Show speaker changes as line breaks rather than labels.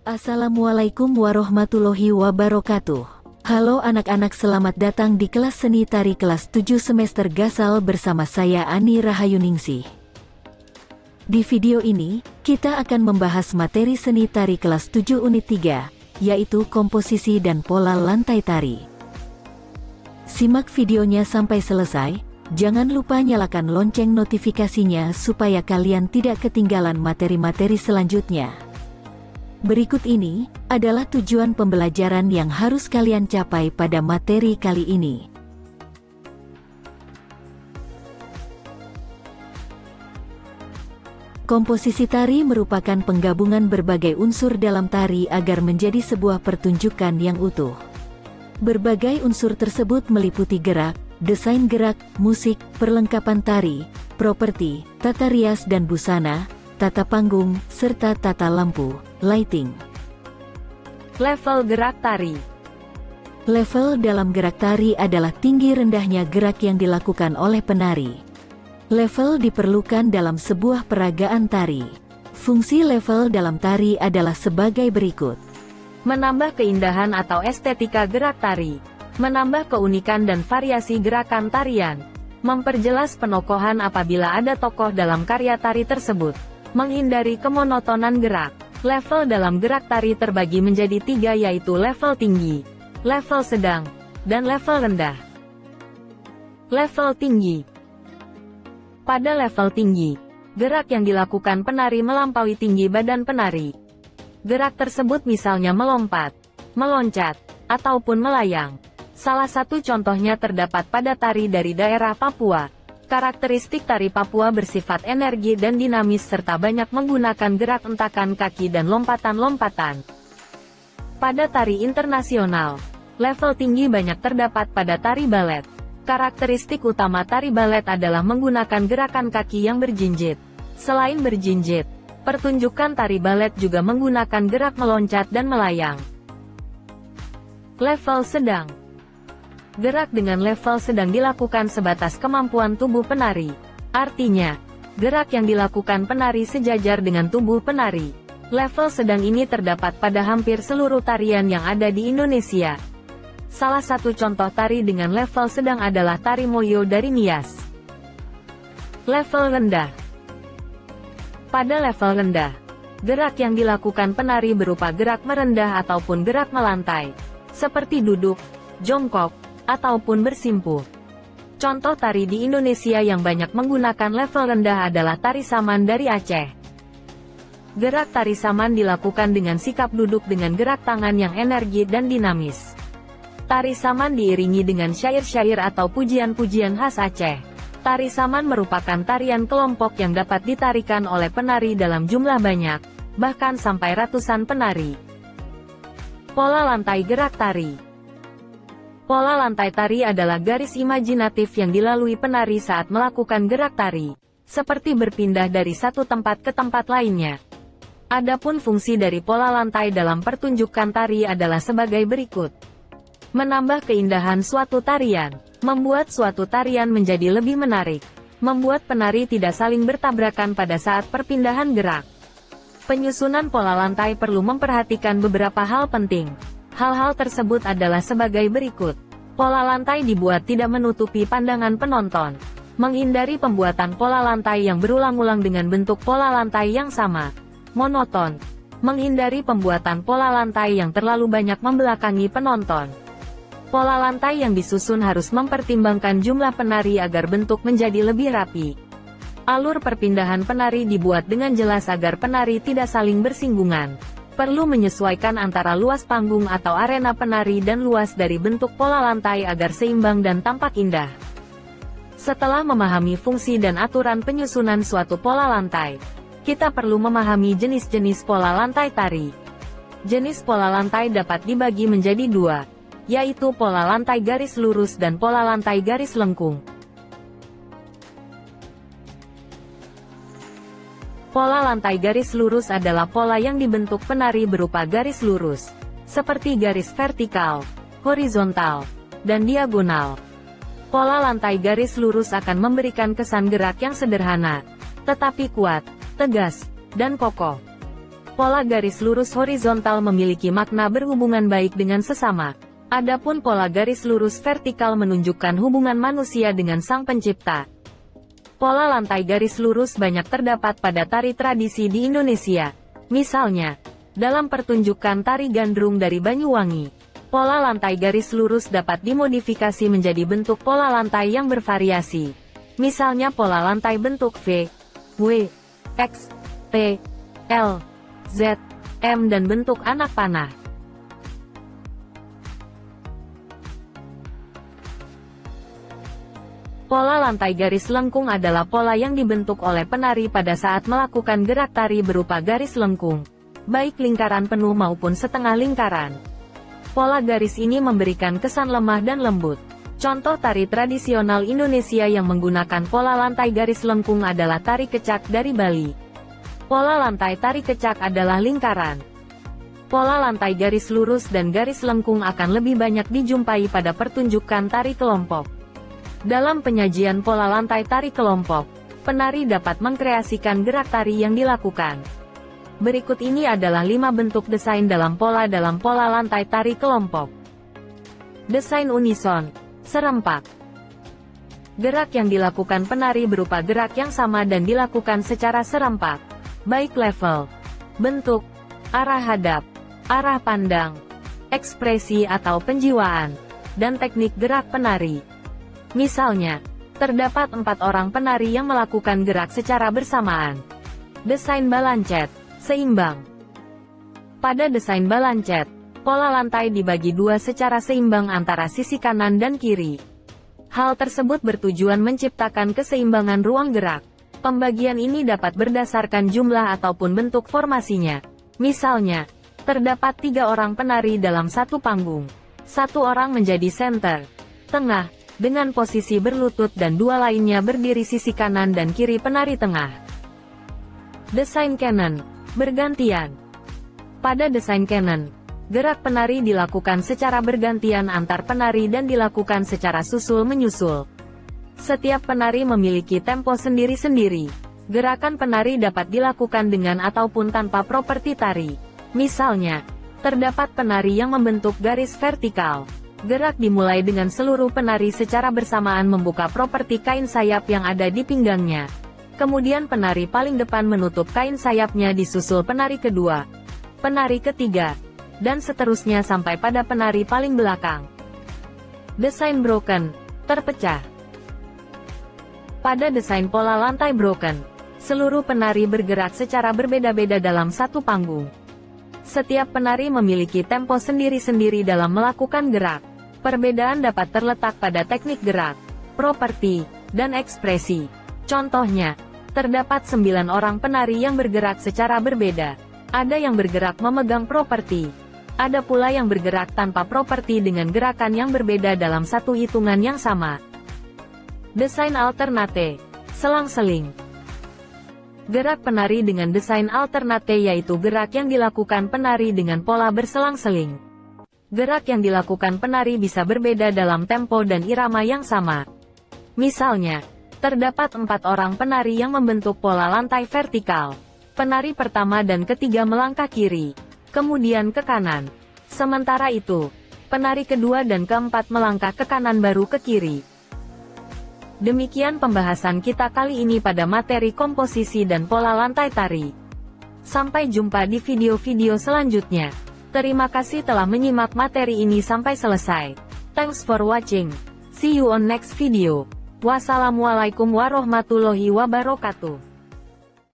Assalamualaikum warahmatullahi wabarakatuh. Halo anak-anak, selamat datang di kelas seni tari kelas 7 semester Gasal bersama saya Ani Rahayuningsih. Di video ini, kita akan membahas materi seni tari kelas 7 unit 3, yaitu komposisi dan pola lantai tari. Simak videonya sampai selesai, jangan lupa nyalakan lonceng notifikasinya supaya kalian tidak ketinggalan materi-materi selanjutnya. Berikut ini adalah tujuan pembelajaran yang harus kalian capai pada materi kali ini. Komposisi tari merupakan penggabungan berbagai unsur dalam tari agar menjadi sebuah pertunjukan yang utuh. Berbagai unsur tersebut meliputi gerak, desain gerak, musik, perlengkapan tari, properti, tata rias dan busana, tata panggung, serta tata lampu, lighting.
Level gerak tari.
Level dalam gerak tari adalah tinggi rendahnya gerak yang dilakukan oleh penari. Level diperlukan dalam sebuah peragaan tari. Fungsi level dalam tari adalah sebagai berikut.
Menambah keindahan atau estetika gerak tari. Menambah keunikan dan variasi gerakan tarian. Memperjelas penokohan apabila ada tokoh dalam karya tari tersebut. Menghindari kemonotonan gerak. Level dalam gerak tari terbagi menjadi 3, yaitu level tinggi, level sedang, dan level rendah. Level tinggi. Pada level tinggi, gerak yang dilakukan penari melampaui tinggi badan penari. Gerak tersebut misalnya melompat, meloncat, ataupun melayang. Salah satu contohnya terdapat pada tari dari daerah Papua. Karakteristik tari Papua bersifat energi dan dinamis serta banyak menggunakan gerak entakan kaki dan lompatan-lompatan. Pada tari internasional, level tinggi banyak terdapat pada tari balet. Karakteristik utama tari balet adalah menggunakan gerakan kaki yang berjinjit. Selain berjinjit, pertunjukan tari balet juga menggunakan gerak meloncat dan melayang. Level sedang. Gerak dengan level sedang dilakukan sebatas kemampuan tubuh penari. Artinya, gerak yang dilakukan penari sejajar dengan tubuh penari. Level sedang ini terdapat pada hampir seluruh tarian yang ada di Indonesia. Salah satu contoh tari dengan level sedang adalah tari Moyo dari Nias. Level rendah. Pada level rendah, gerak yang dilakukan penari berupa gerak merendah ataupun gerak melantai, seperti duduk, jongkok, ataupun bersimpuh. Contoh tari di Indonesia yang banyak menggunakan level rendah adalah tari saman dari Aceh. Gerak tari saman dilakukan dengan sikap duduk dengan gerak tangan yang energi dan dinamis. Tari saman diiringi dengan syair-syair atau pujian-pujian khas Aceh. Tari saman merupakan tarian kelompok yang dapat ditarikan oleh penari dalam jumlah banyak, bahkan sampai ratusan penari. Pola lantai gerak tari. Pola lantai tari adalah garis imajinatif yang dilalui penari saat melakukan gerak tari, seperti berpindah dari satu tempat ke tempat lainnya. Adapun fungsi dari pola lantai dalam pertunjukan tari adalah sebagai berikut. Menambah keindahan suatu tarian, membuat suatu tarian menjadi lebih menarik, membuat penari tidak saling bertabrakan pada saat perpindahan gerak. Penyusunan pola lantai perlu memperhatikan beberapa hal penting. Hal-hal tersebut adalah sebagai berikut. Pola lantai dibuat tidak menutupi pandangan penonton. Menghindari pembuatan pola lantai yang berulang-ulang dengan bentuk pola lantai yang sama, monoton. Menghindari pembuatan pola lantai yang terlalu banyak membelakangi penonton. Pola lantai yang disusun harus mempertimbangkan jumlah penari agar bentuk menjadi lebih rapi. Alur perpindahan penari dibuat dengan jelas agar penari tidak saling bersinggungan. Perlu menyesuaikan antara luas panggung atau arena penari dan luas dari bentuk pola lantai agar seimbang dan tampak indah. Setelah memahami fungsi dan aturan penyusunan suatu pola lantai, kita perlu memahami jenis-jenis pola lantai tari. Jenis pola lantai dapat dibagi menjadi 2, yaitu pola lantai garis lurus dan pola lantai garis lengkung. Pola lantai garis lurus adalah pola yang dibentuk penari berupa garis lurus, seperti garis vertikal, horizontal, dan diagonal. Pola lantai garis lurus akan memberikan kesan gerak yang sederhana, tetapi kuat, tegas, dan kokoh. Pola garis lurus horizontal memiliki makna berhubungan baik dengan sesama. Adapun pola garis lurus vertikal menunjukkan hubungan manusia dengan Sang Pencipta. Pola lantai garis lurus banyak terdapat pada tari tradisi di Indonesia. Misalnya, dalam pertunjukan tari gandrung dari Banyuwangi, pola lantai garis lurus dapat dimodifikasi menjadi bentuk pola lantai yang bervariasi. Misalnya pola lantai bentuk V, W, X, T, L, Z, M dan bentuk anak panah. Pola lantai garis lengkung adalah pola yang dibentuk oleh penari pada saat melakukan gerak tari berupa garis lengkung, baik lingkaran penuh maupun setengah lingkaran. Pola garis ini memberikan kesan lemah dan lembut. Contoh tari tradisional Indonesia yang menggunakan pola lantai garis lengkung adalah tari kecak dari Bali. Pola lantai tari kecak adalah lingkaran. Pola lantai garis lurus dan garis lengkung akan lebih banyak dijumpai pada pertunjukan tari kelompok. Dalam penyajian pola lantai tari kelompok, penari dapat mengkreasikan gerak tari yang dilakukan. Berikut ini adalah 5 bentuk desain dalam pola lantai tari kelompok. Desain unison, serempak. Gerak yang dilakukan penari berupa gerak yang sama dan dilakukan secara serempak, baik level, bentuk, arah hadap, arah pandang, ekspresi atau penjiwaan, dan teknik gerak penari. Misalnya, terdapat 4 orang penari yang melakukan gerak secara bersamaan. Desain balancet, seimbang. Pada desain balancet, pola lantai dibagi 2 secara seimbang antara sisi kanan dan kiri. Hal tersebut bertujuan menciptakan keseimbangan ruang gerak. Pembagian ini dapat berdasarkan jumlah ataupun bentuk formasinya. Misalnya, terdapat 3 orang penari dalam satu panggung. 1 orang menjadi center, tengah, dengan posisi berlutut dan 2 lainnya berdiri sisi kanan dan kiri penari tengah. Desain canon, bergantian. Pada desain canon, gerak penari dilakukan secara bergantian antar penari dan dilakukan secara susul-menyusul. Setiap penari memiliki tempo sendiri-sendiri. Gerakan penari dapat dilakukan dengan ataupun tanpa properti tari. Misalnya, terdapat penari yang membentuk garis vertikal. Gerak dimulai dengan seluruh penari secara bersamaan membuka properti kain sayap yang ada di pinggangnya. Kemudian penari paling depan menutup kain sayapnya disusul penari kedua, penari ketiga, dan seterusnya sampai pada penari paling belakang. Desain broken, terpecah. Pada desain pola lantai broken, seluruh penari bergerak secara berbeda-beda dalam satu panggung. Setiap penari memiliki tempo sendiri-sendiri dalam melakukan gerak. Perbedaan dapat terletak pada teknik gerak, properti, dan ekspresi. Contohnya, terdapat 9 orang penari yang bergerak secara berbeda. Ada yang bergerak memegang properti. Ada pula yang bergerak tanpa properti dengan gerakan yang berbeda dalam satu hitungan yang sama. Desain alternate, selang-seling. Gerak penari dengan desain alternate yaitu gerak yang dilakukan penari dengan pola berselang-seling. Gerak yang dilakukan penari bisa berbeda dalam tempo dan irama yang sama. Misalnya, terdapat 4 orang penari yang membentuk pola lantai vertikal. Penari pertama dan ketiga melangkah kiri, kemudian ke kanan. Sementara itu, penari kedua dan keempat melangkah ke kanan baru ke kiri. Demikian pembahasan kita kali ini pada materi komposisi dan pola lantai tari. Sampai jumpa di video-video selanjutnya. Terima kasih telah menyimak materi ini sampai selesai. Thanks for watching. See you on next video. Wassalamualaikum warahmatullahi wabarakatuh.